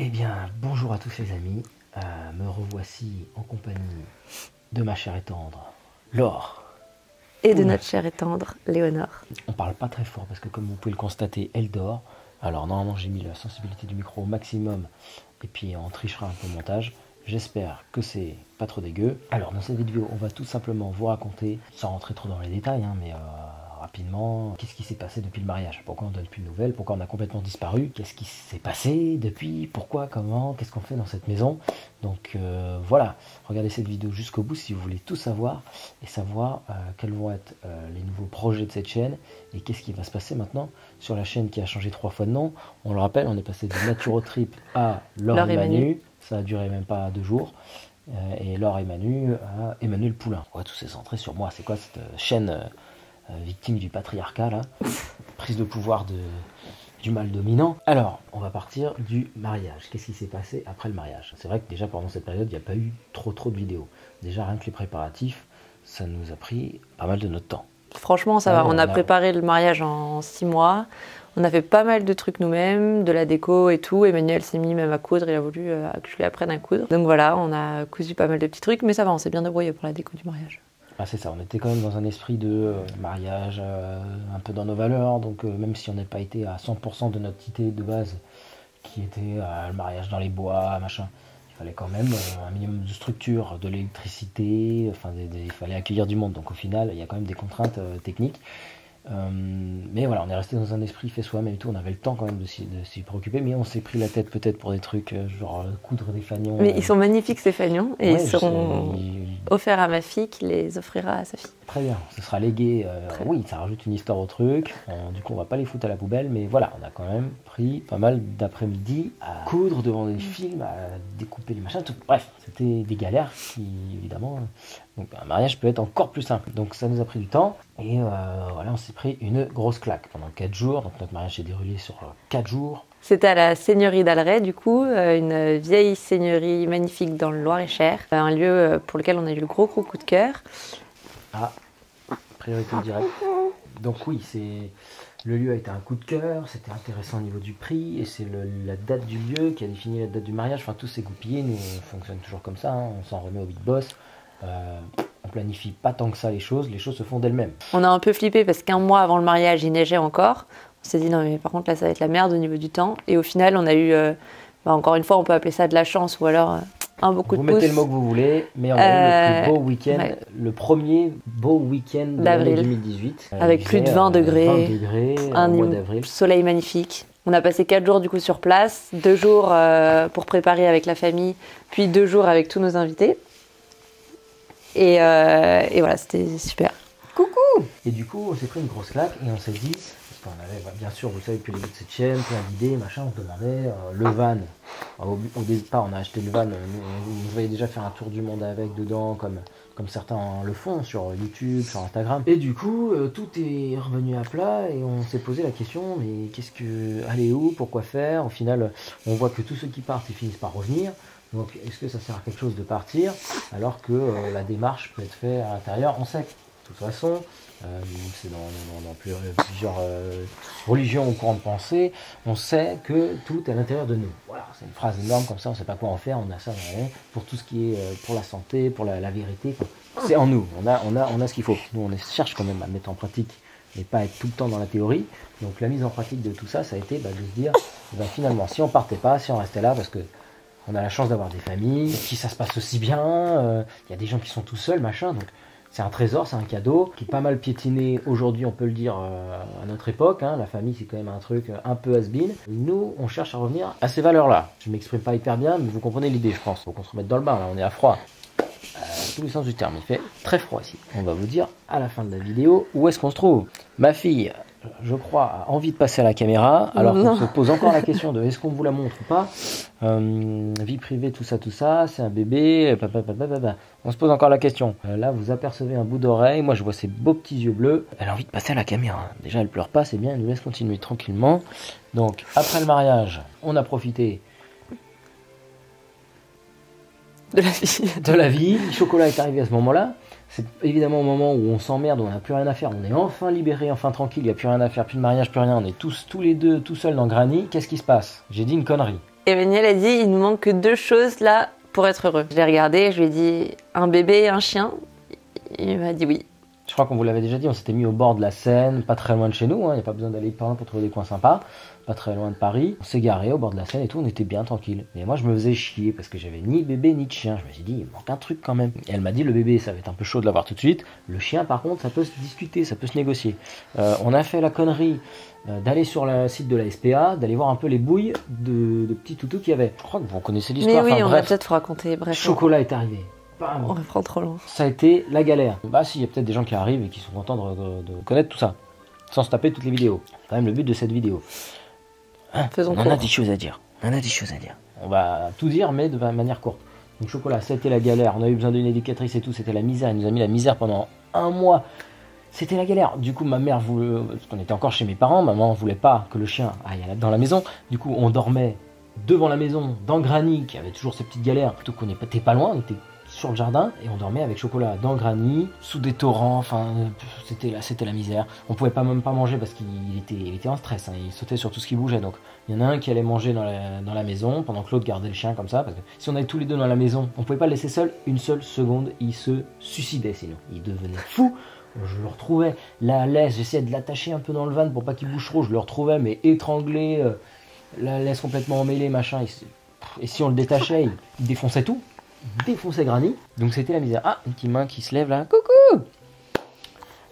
Eh bien, bonjour à tous les amis, me revoici en compagnie de ma chère et tendre, Laure. Et de notre chère et tendre, Léonore. On parle pas très fort parce que comme vous pouvez le constater, elle dort. Alors normalement j'ai mis la sensibilité du micro au maximum et puis on trichera un peu au montage. J'espère que c'est pas trop dégueu. Alors dans cette vidéo, on va tout simplement vous raconter, sans rentrer trop dans les détails, mais rapidement, qu'est-ce qui s'est passé depuis le mariage, pourquoi on donne plus de nouvelles, pourquoi on a complètement disparu, qu'est-ce qui s'est passé depuis, pourquoi, comment, qu'est-ce qu'on fait dans cette maison. Donc voilà, regardez cette vidéo jusqu'au bout si vous voulez tout savoir et savoir quels vont être les nouveaux projets de cette chaîne et qu'est-ce qui va se passer maintenant sur la chaîne qui a changé 3 fois de nom. On le rappelle, on est passé de Naturotrip à Laure et Manu. Ça a duré même pas 2 jours. Et Laure et Manu à Emmanuel Poulain. Ouais, tout s'est centré sur moi. C'est quoi cette chaîne victime du patriarcat là, prise de pouvoir du mal dominant. Alors, on va partir du mariage. Qu'est-ce qui s'est passé après le mariage? C'est vrai que déjà pendant cette période, il n'y a pas eu trop de vidéos. Déjà rien que les préparatifs, ça nous a pris pas mal de notre temps. Franchement, ça va. On a préparé le mariage en 6 mois. On a fait pas mal de trucs nous-mêmes, de la déco et tout. Emmanuel s'est mis même à coudre, il a voulu que je lui apprenne à coudre. Donc voilà, on a cousu pas mal de petits trucs, mais ça va, on s'est bien débrouillé pour la déco du mariage. Ah, c'est ça, on était quand même dans un esprit de mariage, un peu dans nos valeurs, donc même si on n'a pas été à 100% de notre idée de base, qui était le mariage dans les bois, machin, il fallait quand même un minimum de structure, de l'électricité, enfin il fallait accueillir du monde, donc au final il y a quand même des contraintes techniques. Mais voilà, on est resté dans un esprit fait soi-même et tout, on avait le temps quand même de s'y préoccuper, mais on s'est pris la tête peut-être pour des trucs genre coudre des fanions. Mais ils sont magnifiques ces fanions et ouais, ils seront offerts à ma fille qui les offrira à sa fille. Très bien, ce sera légué, oui, ça rajoute une histoire au truc, du coup on va pas les foutre à la poubelle, mais voilà, on a quand même pris pas mal d'après-midi à coudre devant des films, à découper les machins, tout. Bref, c'était des galères qui évidemment... Donc un mariage peut être encore plus simple. Donc ça nous a pris du temps et voilà, on s'est pris une grosse claque pendant 4 jours. Donc notre mariage s'est déroulé sur 4 jours. C'était à la seigneurie d'Alray du coup, une vieille seigneurie magnifique dans le Loir-et-Cher. Un lieu pour lequel on a eu le gros coup de cœur. Ah, priorité directe. Donc oui, le lieu a été un coup de cœur, c'était intéressant au niveau du prix et c'est la date du lieu qui a défini la date du mariage. Enfin tout s'est goupillé, nous on fonctionne toujours comme ça, on s'en remet au big boss. On planifie pas tant que ça les choses se font d'elles-mêmes. On a un peu flippé parce qu'un mois avant le mariage il neigeait encore. On s'est dit non mais par contre là ça va être la merde au niveau du temps. Et au final on a eu, encore une fois on peut appeler ça de la chance ou alors un beau coup de pouce. Vous mettez le mot que vous voulez, mais on a eu le plus beau week-end, ouais. Le premier beau week-end de l'année 2018. Avec plus de 20 degrés, un mois d'avril. Soleil magnifique. On a passé 4 jours du coup sur place, 2 jours pour préparer avec la famille, puis 2 jours avec tous nos invités. Et voilà, c'était super. Coucou! Et du coup, on s'est pris une grosse claque et on s'est dit, parce qu'on avait, bien sûr, vous savez, depuis le début de cette chaîne, plein d'idées, machin, on se demandait, le van. Au départ, on a acheté le van, on voyait déjà faire un tour du monde avec dedans, comme certains le font sur YouTube, sur Instagram. Et du coup, tout est revenu à plat et on s'est posé la question, mais aller où, pourquoi faire? Au final, on voit que tous ceux qui partent, ils finissent par revenir. Donc est-ce que ça sert à quelque chose de partir alors que la démarche peut être faite à l'intérieur? On sait que de toute façon, c'est dans plusieurs religions ou courants de pensée, on sait que tout est à l'intérieur de nous. Voilà, c'est une phrase énorme comme ça, on ne sait pas quoi en faire, on a ça pour tout ce qui est pour la santé, pour la vérité. C'est en nous, on a ce qu'il faut. Nous on cherche quand même à mettre en pratique et pas être tout le temps dans la théorie. Donc la mise en pratique de tout ça, ça a été de se dire, finalement, si on partait pas, si on restait là, parce que on a la chance d'avoir des familles, qui ça se passe aussi bien, y a des gens qui sont tout seuls, machin, donc c'est un trésor, c'est un cadeau, qui est pas mal piétiné aujourd'hui, on peut le dire, à notre époque, la famille c'est quand même un truc un peu has-been. Nous, on cherche à revenir à ces valeurs-là. Je m'exprime pas hyper bien, mais vous comprenez l'idée, je pense. Faut qu'on se remette dans le bain, là, on est à froid. Tous les sens du terme, il fait très froid ici. On va vous dire à la fin de la vidéo où est-ce qu'on se trouve. Ma fille, je crois, a envie de passer à la caméra, alors qu'on se pose encore la question de est-ce qu'on vous la montre ou pas. Vie privée, tout ça, c'est un bébé, on se pose encore la question. Là, vous apercevez un bout d'oreille, moi je vois ses beaux petits yeux bleus. Elle a envie de passer à la caméra. Déjà, elle pleure pas, c'est bien, elle nous laisse continuer tranquillement. Donc, après le mariage, on a profité de la vie. Le chocolat est arrivé à ce moment-là. C'est évidemment au moment où on s'emmerde, où on n'a plus rien à faire, on est enfin libéré, enfin tranquille, il n'y a plus rien à faire, plus de mariage, plus rien, on est tous les deux tout seuls dans Granny. Qu'est-ce qui se passe? J'ai dit une connerie. Et Emmanuel a dit, il nous manque que 2 choses là pour être heureux. Je l'ai regardé, je lui ai dit, un bébé et un chien. Il m'a dit oui. Je crois qu'on vous l'avait déjà dit, on s'était mis au bord de la Seine, pas très loin de chez nous, il n'y a pas besoin d'aller pour trouver des coins sympas, pas très loin de Paris. On s'est garé au bord de la Seine et tout, on était bien tranquille. Et moi je me faisais chier parce que j'avais ni bébé ni de chien. Je me suis dit, il me manque un truc quand même. Et elle m'a dit, le bébé ça va être un peu chaud de l'avoir tout de suite. Le chien par contre, ça peut se discuter, ça peut se négocier. On a fait la connerie d'aller sur le site de la SPA, d'aller voir un peu les bouilles de petits toutous qu'il y avait. Je crois que vous connaissez l'histoire. Mais oui, enfin, on va peut-être vous raconter. Bref. Chocolat est arrivé. Bam. On reprend trop loin. Ça a été la galère. Bah si, il y a peut-être des gens qui arrivent et qui sont contents de connaître tout ça, sans se taper toutes les vidéos. C'est quand même le but de cette vidéo. Faisons on en a des choses à dire. On va tout dire, mais de manière courte. Donc chocolat, ça a été la galère. On a eu besoin d'une éducatrice et tout, c'était la misère. Elle nous a mis la misère pendant 1 mois. C'était la galère. Du coup, ma mère voulait, parce qu'on était encore chez mes parents, maman voulait pas que le chien aille dans la maison. Du coup, on dormait devant la maison, dans Granny, qui avait toujours ces petites galères. Plutôt qu'on n'était pas loin, on était sur le jardin et on dormait avec chocolat dans Granny, sous des torrents, enfin c'était la misère. On pouvait même pas manger parce qu'il était en stress, il sautait sur tout ce qui bougeait. Donc il y en a un qui allait manger dans la maison pendant que l'autre gardait le chien comme ça, parce que si on allait tous les deux dans la maison, on pouvait pas le laisser seul une seule seconde, il se suicidait sinon, il devenait fou. Je le retrouvais, la laisse, j'essayais de l'attacher un peu dans le van pour pas qu'il bouge trop, je le retrouvais mais étranglé, la laisse complètement emmêlée, machin, et si on le détachait, il défonçait tout. Défoncer Granny, donc c'était la misère. Ah, une petite main qui se lève là, coucou.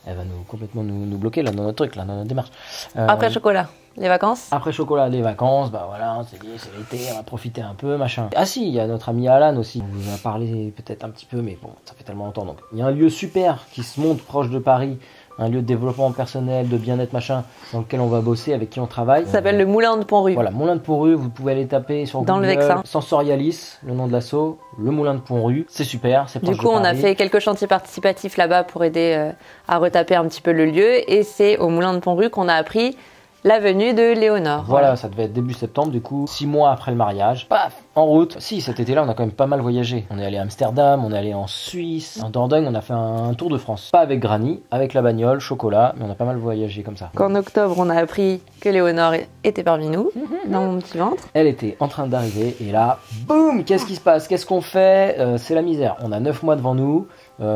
Elle va complètement nous bloquer là dans notre truc, là dans notre démarche. Après chocolat, les vacances. Après chocolat, les vacances, bah voilà, on s'est dit c'est l'été, on va profiter un peu, machin. Ah si, il y a notre ami Alan aussi, on vous en a parlé peut-être un petit peu, mais bon, ça fait tellement longtemps. Donc il y a un lieu super qui se monte proche de Paris, un lieu de développement personnel, de bien-être, machin, dans lequel on va bosser, avec qui on travaille. Ça s'appelle le Moulin de Pont-Rue. Voilà, Moulin de Pont-Rue, vous pouvez aller taper sur dans Google, le Vexin. Sensorialis, le nom de l'asso, le Moulin de Pont-Rue, c'est super, c'est proche de Du coup, on a fait quelques chantiers participatifs là-bas pour aider à retaper un petit peu le lieu, et c'est au Moulin de Pont-Rue qu'on a appris la venue de Léonore. Voilà, ça devait être début septembre, du coup, 6 mois après le mariage, paf, en route. Si, cet été-là, on a quand même pas mal voyagé. On est allé à Amsterdam, on est allé en Suisse, en Dordogne, on a fait un tour de France. Pas avec Granny, avec la bagnole, chocolat, mais on a pas mal voyagé comme ça. Qu'en octobre, on a appris que Léonore était parmi nous, dans mon petit ventre. Elle était en train d'arriver, et là, boum, qu'est-ce qui se passe? Qu'est-ce qu'on fait? C'est la misère. On a 9 mois devant nous.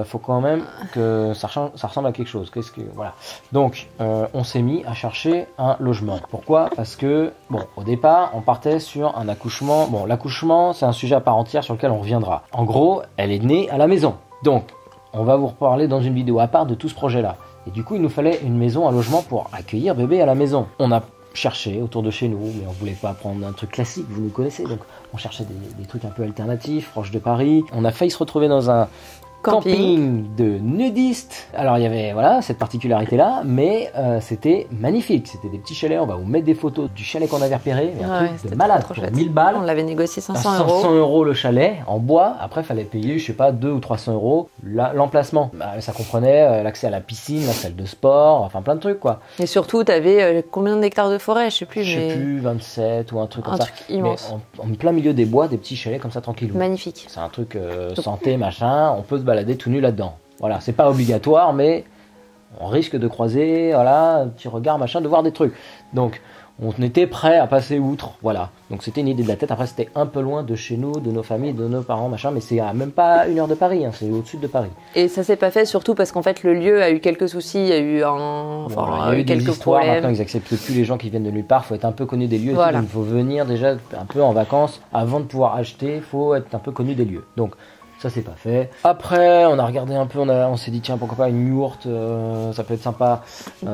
Faut quand même que ça ressemble à quelque chose. Voilà. Donc, on s'est mis à chercher un logement. Pourquoi? Parce que, bon, au départ, on partait sur un accouchement. Bon, l'accouchement, c'est un sujet à part entière sur lequel on reviendra. En gros, elle est née à la maison. Donc, on va vous reparler dans une vidéo à part de tout ce projet-là. Et du coup, il nous fallait une maison, un logement pour accueillir bébé à la maison. On a cherché autour de chez nous, mais on voulait pas prendre un truc classique, vous nous connaissez. Donc, on cherchait des trucs un peu alternatifs, proches de Paris. On a failli se retrouver dans un camping de nudistes. Alors il y avait voilà cette particularité là, mais c'était magnifique. C'était des petits chalets. On va vous mettre des photos du chalet qu'on avait repéré. Un truc de malade. Pour 1000 balles. On l'avait négocié 500 €. 500 € le chalet en bois. Après fallait payer, je sais pas, 200 ou 300 € l'emplacement. Bah, ça comprenait l'accès à la piscine, la salle de sport, enfin plein de trucs quoi. Et surtout, tu avais combien d'hectares de forêt? Je sais plus. Je sais plus, 27 ou un truc comme ça. Un truc immense. Mais en plein milieu des bois, des petits chalets comme ça tranquillou. Magnifique. C'est un truc santé machin. On peut se balader tout nu là-dedans. Voilà, c'est pas obligatoire, mais on risque de croiser, voilà, un petit regard, machin, de voir des trucs. Donc, on était prêt à passer outre, voilà. Donc, c'était une idée de la tête. Après, c'était un peu loin de chez nous, de nos familles, de nos parents, machin, mais c'est à même pas 1 heure de Paris, hein, c'est au-dessus de Paris. Et ça s'est pas fait surtout parce qu'en fait, le lieu a eu quelques soucis, il y a eu quelques des histoires. problèmes. Maintenant, ils acceptent plus les gens qui viennent de nulle part. Il faut être un peu connu des lieux. Voilà. Il faut venir déjà un peu en vacances avant de pouvoir acheter. Il faut être un peu connu des lieux. Donc, ça c'est pas fait. Après, on a regardé un peu, on s'est dit tiens pourquoi pas une yourte, ça peut être sympa.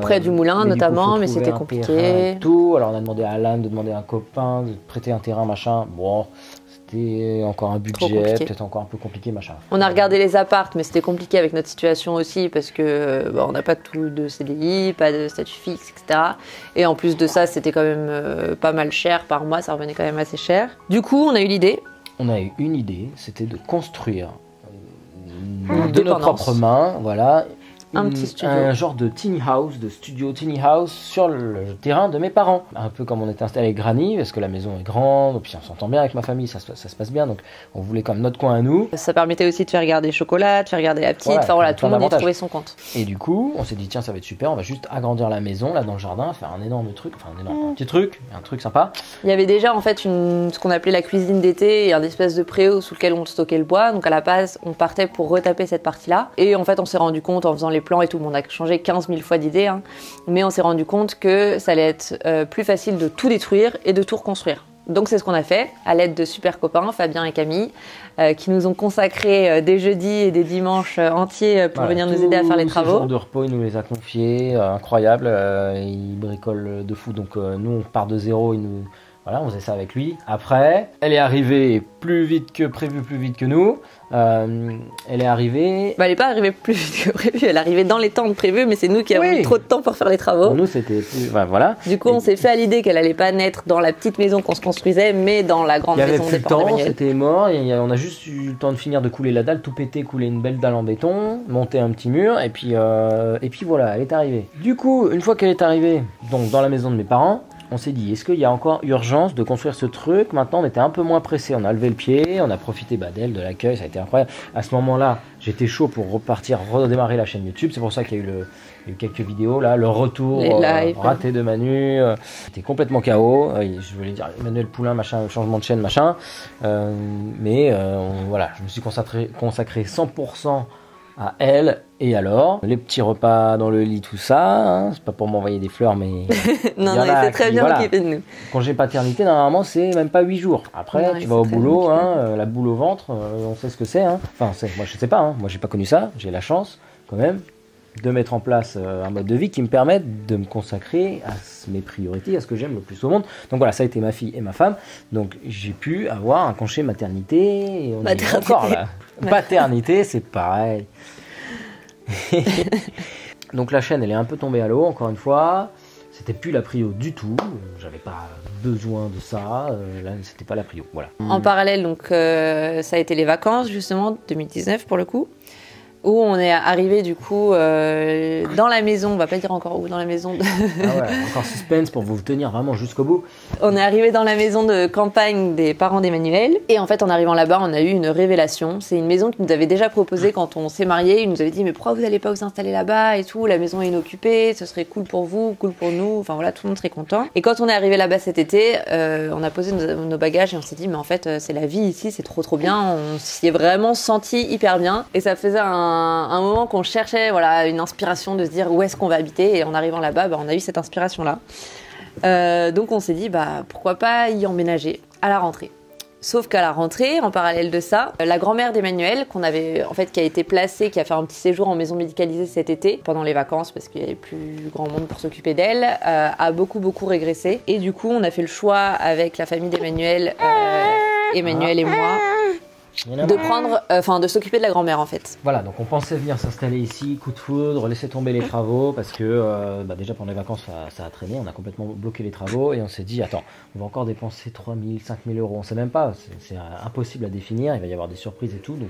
Près du moulin notamment, mais c'était compliqué. Tout. Alors on a demandé à Alan de demander à un copain de prêter un terrain machin. Bon, c'était encore un budget, peut-être encore un peu compliqué machin. On a regardé les appartes, mais c'était compliqué avec notre situation aussi parce que on n'a pas tout de CDI, pas de statut fixe, etc. Et en plus de ça, c'était quand même pas mal cher par mois, ça revenait quand même assez cher. Du coup, on a eu l'idée. On a eu une idée, c'était de construire de nos propres mains, voilà, Un petit studio. Un genre de tiny house, de studio tiny house sur le terrain de mes parents. Un peu comme on était installé avec Granny, parce que la maison est grande, puis on s'entend bien avec ma famille, ça se passe bien, donc on voulait comme notre coin à nous. Ça permettait aussi de faire garder Chocolat, de faire garder la petite, enfin voilà, tout le monde y trouvait son compte. Et du coup, on s'est dit tiens, ça va être super, on va juste agrandir la maison là dans le jardin, faire un énorme truc, enfin un petit truc, un truc sympa. Il y avait déjà en fait ce qu'on appelait la cuisine d'été et un espèce de préau sous lequel on stockait le bois, donc à la base on partait pour retaper cette partie-là, et en fait on s'est rendu compte en faisant les plans et tout, on a changé 15 000 fois d'idées, hein, mais on s'est rendu compte que ça allait être plus facile de tout détruire et de tout reconstruire. Donc c'est ce qu'on a fait, à l'aide de super copains, Fabien et Camille, qui nous ont consacré des jeudis et des dimanches entiers pour venir nous aider à faire les travaux. Ces jours de repos, il nous les a confiés, incroyable, il bricole de fou, donc nous on part de zéro, voilà, on faisait ça avec lui. Après, elle est arrivée plus vite que prévu, plus vite que nous. Elle est arrivée... elle n'est pas arrivée plus vite que prévu, elle est arrivée dans les temps prévus, mais c'est nous qui avons eu trop de temps pour faire les travaux. Pour nous, c'était... voilà. Du coup, on s'est fait à l'idée qu'elle allait pas naître dans la petite maison qu'on se construisait, mais dans la grande maison des parents d'Emmanuel. C'était mort, on a juste eu le temps de finir de couler la dalle, tout péter, couler une belle dalle en béton, monter un petit mur, et puis voilà, elle est arrivée. Du coup, une fois qu'elle est arrivée, donc dans la maison de mes parents, on s'est dit, est-ce qu'il y a encore urgence de construire ce truc? Maintenant, on était un peu moins pressé. On a levé le pied, on a profité d'elle, de l'accueil, ça a été incroyable. À ce moment-là, j'étais chaud pour redémarrer la chaîne YouTube. C'est pour ça qu'il y a eu quelques vidéos, là, le retour raté de Manu. C'était complètement chaos. Je voulais dire Emmanuel Poulain, machin, changement de chaîne, machin. Voilà, je me suis consacré 100% à elle. Et alors, les petits repas dans le lit, tout ça, hein, c'est pas pour m'envoyer des fleurs, mais... non, c'est très bien occupé de nous. Congé paternité, normalement, c'est même pas 8 jours. Après, tu vas au boulot, la boule au ventre, on sait ce que c'est. Hein. Enfin, moi, je sais pas, hein. Moi, j'ai pas connu ça. J'ai la chance, quand même, de mettre en place un mode de vie qui me permette de me consacrer à mes priorités, à ce que j'aime le plus au monde. Donc voilà, ça a été ma fille et ma femme. Donc, j'ai pu avoir un congé maternité. Et on est encore là. Paternité, c'est pareil. Donc la chaîne elle est un peu tombée à l'eau encore une fois, c'était plus la prio du tout, j'avais pas besoin de ça, là c'était pas la prio, voilà. En parallèle donc ça a été les vacances justement 2019 pour le coup, où on est arrivé du coup dans la maison, on va pas dire encore où, dans la maison de... Ah ouais, encore suspense pour vous tenir vraiment jusqu'au bout. On est arrivé dans la maison de campagne des parents d'Emmanuel, et en fait en arrivant là-bas on a eu une révélation. C'est une maison qu'ils nous avaient déjà proposée quand on s'est mariés. Ils nous avaient dit mais pourquoi vous n'allez pas vous installer là-bas et tout, la maison est inoccupée, ce serait cool pour vous, cool pour nous, enfin voilà, tout le monde serait content. Et quand on est arrivé là-bas cet été, on a posé nos bagages et on s'est dit mais en fait c'est la vie ici, c'est trop bien, on s'y est vraiment senti hyper bien, et ça faisait un moment qu'on cherchait voilà, une inspiration de se dire où est-ce qu'on va habiter, et en arrivant là-bas on a eu cette inspiration là. Donc on s'est dit pourquoi pas y emménager à la rentrée. Sauf qu'à la rentrée, en parallèle de ça, la grand-mère d'Emmanuel, qui a été placée, qui a fait un petit séjour en maison médicalisée cet été, pendant les vacances, parce qu'il y avait plus grand monde pour s'occuper d'elle, a beaucoup régressé. Et du coup, on a fait le choix avec la famille d'Emmanuel, Emmanuel et moi, de s'occuper de la grand-mère en fait. Voilà, donc on pensait venir s'installer ici, coup de foudre, laisser tomber les travaux, parce que déjà pendant les vacances ça a traîné, on a complètement bloqué les travaux, et on s'est dit attends, on va encore dépenser 3 000, 5 000 euros, on sait même pas, c'est impossible à définir, il va y avoir des surprises et tout, donc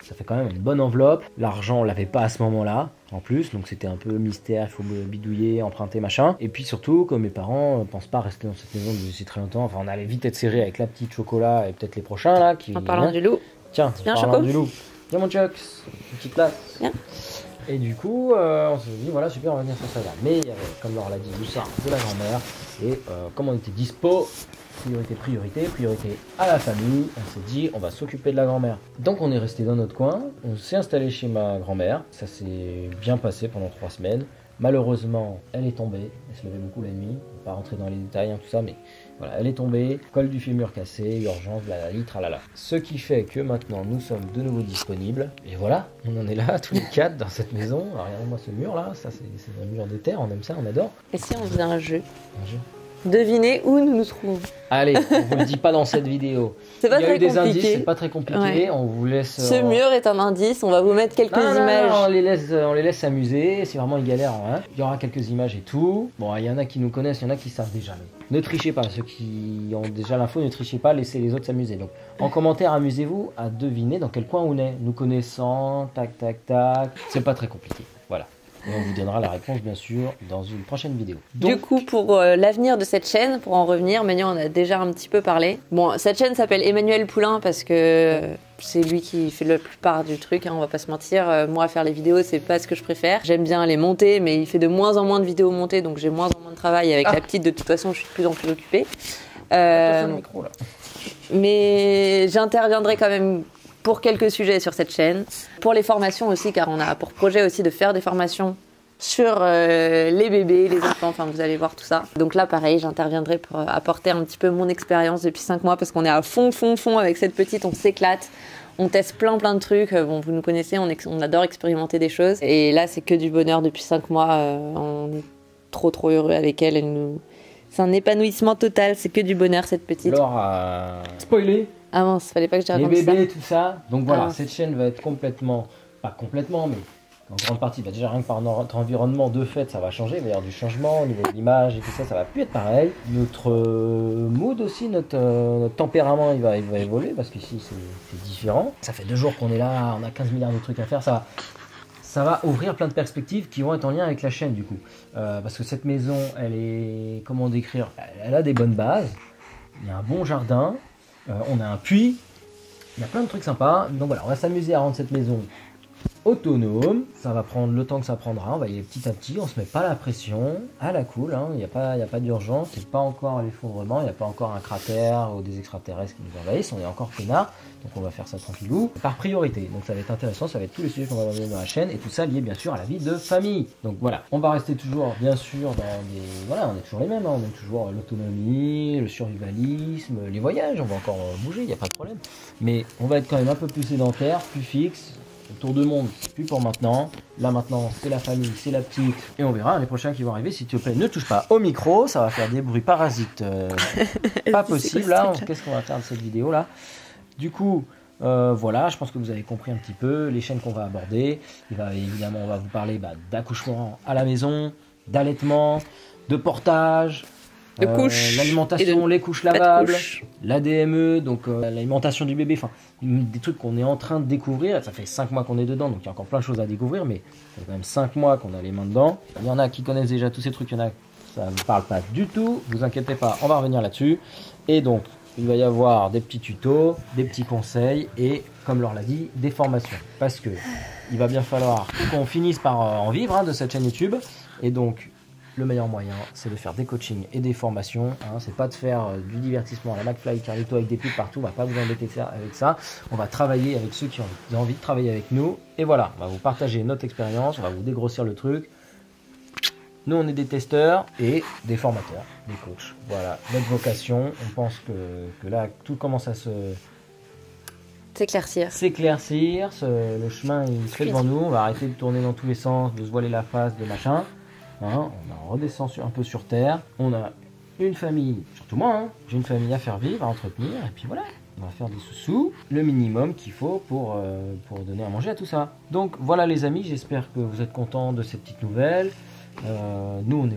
ça fait quand même une bonne enveloppe. L'argent on l'avait pas à ce moment-là en plus, donc c'était un peu mystère, il faut bidouiller, emprunter, machin. Et puis surtout, comme mes parents pensent pas rester dans cette maison depuis très longtemps, enfin on allait vite être serré avec la petite Chocolat et peut-être les prochains là. En parlant du loup. Tiens, viens Choco. Du loup. Viens mon Chuck, une petite place. Viens. Et du coup, on s'est dit voilà super, on va venir s'installer là. Mais il y avait, comme Laure l'a dit, du ça de la grand-mère, et comme on était dispo, priorité à la famille, on s'est dit on va s'occuper de la grand-mère. Donc on est resté dans notre coin, on s'est installé chez ma grand-mère, ça s'est bien passé pendant 3 semaines. Malheureusement, elle est tombée, elle se levait beaucoup la nuit, on va pas rentrer dans les détails, tout ça, mais voilà, elle est tombée, col du fémur cassé, urgence, blablabla, tralala. Ce qui fait que maintenant nous sommes de nouveau disponibles, et voilà, on en est là tous les 4 dans cette maison. Alors regardez-moi ce mur là, ça c'est un mur de terre, on aime ça, on adore. Et si on faisait un jeu? Un jeu. Devinez où nous nous trouvons. Allez, on vous le dit pas dans cette vidéo. C'est pas Il y a très eu des compliqué. indices, c'est pas très compliqué, Ouais. on vous laisse... Ce mur est un indice, on va vous mettre quelques images. Non, on les laisse s'amuser, si vraiment ils galèrent, hein. Il y aura quelques images et tout. Bon, il y en a qui nous connaissent, il y en a qui savent déjà. Mais ne trichez pas, ceux qui ont déjà l'info, ne trichez pas, laissez les autres s'amuser. Donc, en commentaire, amusez-vous à deviner dans quel coin on est. Nous connaissant, tac, tac, tac. C'est pas très compliqué, voilà. Et on vous donnera la réponse, bien sûr, dans une prochaine vidéo. Du coup, pour l'avenir de cette chaîne, pour en revenir, Manu en a déjà un petit peu parlé. Bon, cette chaîne s'appelle Emmanuel Poulain parce que c'est lui qui fait la plupart du truc, hein, on va pas se mentir. Moi, faire les vidéos, c'est pas ce que je préfère. J'aime bien les monter, mais il fait de moins en moins de vidéos montées, donc j'ai moins en moins de travail. Avec la petite, de toute façon, je suis de plus en plus occupée. Le micro, là. Mais j'interviendrai quand même pour quelques sujets sur cette chaîne. Pour les formations aussi, car on a pour projet aussi de faire des formations sur les bébés, les enfants, enfin vous allez voir tout ça. Donc là pareil, j'interviendrai pour apporter un petit peu mon expérience depuis 5 mois parce qu'on est à fond avec cette petite, on s'éclate. On teste plein de trucs, bon vous nous connaissez, on adore expérimenter des choses. Et là c'est que du bonheur depuis 5 mois, on est trop heureux avec elle. C'est un épanouissement total, c'est que du bonheur cette petite. Alors, spoiler. Ah mince, fallait pas que je Les raconte ça. bébés, tout ça. Donc voilà, cette chaîne va être complètement, pas complètement, mais en grande partie, bah déjà rien que par notre environnement de fait, ça va changer. Il va y avoir du changement au niveau de l'image et tout ça, ça va plus être pareil. Notre mood aussi, notre tempérament, il va évoluer parce qu'ici c'est différent. Ça fait 2 jours qu'on est là, on a 15 milliards de trucs à faire, ça va ouvrir plein de perspectives qui vont être en lien avec la chaîne du coup. Parce que cette maison, elle est, comment décrire, elle a des bonnes bases, il y a un bon jardin, on a un puits, il y a plein de trucs sympas. Donc voilà, on va s'amuser à rendre cette maison autonome. Ça va prendre le temps que ça prendra, on va y aller petit à petit, on se met pas la pression, à la cool, hein. Il n'y a pas d'urgence, c'est pas encore l'effondrement, il n'y a pas encore un cratère ou des extraterrestres qui nous envahissent, on est encore peinard, donc on va faire ça tranquillou, par priorité. Donc ça va être intéressant, ça va être tous les sujets qu'on va aborder dans la chaîne, et tout ça lié bien sûr à la vie de famille. Donc voilà, on va rester toujours bien sûr dans des... Voilà, on est toujours les mêmes, hein. On est toujours l'autonomie, le survivalisme, les voyages, on va encore bouger, il n'y a pas de problème. Mais on va être quand même un peu plus sédentaire, plus fixe. Le tour de monde, c'est plus pour maintenant. Là maintenant, c'est la famille, c'est la petite. Et on verra les prochains qui vont arriver. S'il te plaît, ne touche pas au micro. Ça va faire des bruits parasites. Pas possible. Là, qu'est-ce qu'on va faire de cette vidéo là? Du coup, voilà, je pense que vous avez compris un petit peu les chaînes qu'on va aborder. Évidemment, on va vous parler d'accouchement à la maison, d'allaitement, de portage. De couches, l'alimentation, les couches lavables, la DME, donc l'alimentation du bébé, enfin des trucs qu'on est en train de découvrir. Ça fait 5 mois qu'on est dedans, donc il y a encore plein de choses à découvrir, mais ça fait quand même 5 mois qu'on a les mains dedans. Il y en a qui connaissent déjà tous ces trucs, il y en a ça ne parle pas du tout, vous inquiétez pas, on va revenir là-dessus. Et donc il va y avoir des petits tutos, des petits conseils et, comme Laure l'a dit, des formations. Parce que il va bien falloir qu'on finisse par en vivre de cette chaîne YouTube. Et donc le meilleur moyen, c'est de faire des coachings et des formations. C'est pas de faire du divertissement à la McFly, Carlito avec des pubs partout. On va pas vous embêter avec ça. On va travailler avec ceux qui ont envie de travailler avec nous. Et voilà, on va vous partager notre expérience. On va vous dégrossir le truc. Nous, on est des testeurs et des formateurs, des coachs. Voilà, notre vocation. On pense que là, tout commence à s'éclaircir. Le chemin, il se fait devant nous. On va arrêter de tourner dans tous les sens, de se voiler la face, de machin. On redescend un peu sur terre. On a une famille, surtout moi, j'ai une famille à faire vivre, à entretenir. Et puis voilà, on va faire des sous-sous, le minimum qu'il faut pour donner à manger à tout ça. Donc voilà les amis, j'espère que vous êtes contents de ces petites nouvelles. Nous on est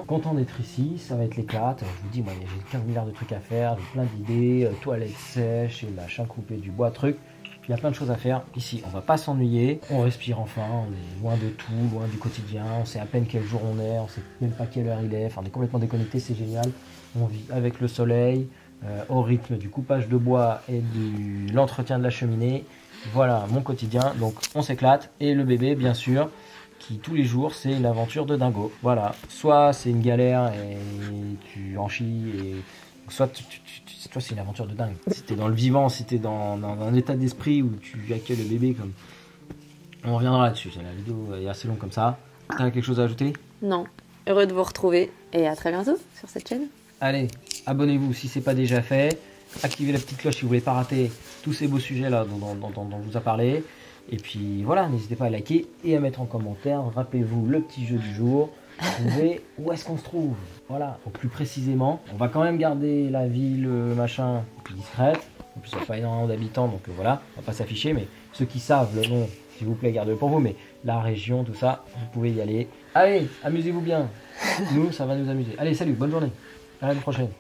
contents d'être ici, ça va être l'éclate. Je vous dis, moi j'ai 15 milliards de trucs à faire, j'ai plein d'idées, toilettes sèches, et machin coupé du bois, truc. Il y a plein de choses à faire. Ici, on va pas s'ennuyer. On respire enfin. On est loin de tout, loin du quotidien. On sait à peine quel jour on est. On sait même pas quelle heure il est. Enfin, on est complètement déconnecté. C'est génial. On vit avec le soleil, au rythme du coupage de bois et de l'entretien de la cheminée. Voilà mon quotidien. Donc, on s'éclate. Et le bébé, bien sûr, qui tous les jours, c'est l'aventure de dingo. Voilà. Soit c'est une galère et tu en chies et... Soit toi c'est une aventure de dingue. Si t'es dans le vivant, si t'es dans un état d'esprit où tu accueilles le bébé comme... On reviendra là-dessus, la vidéo est assez longue comme ça. T'as quelque chose à ajouter? Non. Heureux de vous retrouver et à très bientôt sur cette chaîne. Allez, abonnez-vous si c'est pas déjà fait. Activez la petite cloche si vous voulez pas rater tous ces beaux sujets là dont je vous ai parlé. Et puis voilà, n'hésitez pas à liker et à mettre en commentaire. Rappelez-vous le petit jeu du jour. Trouver où est-ce qu'on se trouve. Voilà, au plus précisément. On va quand même garder la ville, machin, plus discrète. En plus, il n'y a pas énormément d'habitants, donc voilà, on va pas s'afficher. Mais ceux qui savent le nom, s'il vous plaît, gardez-le pour vous. Mais la région, tout ça, vous pouvez y aller. Allez, amusez-vous bien. Nous, ça va nous amuser. Allez, salut, bonne journée. À la prochaine.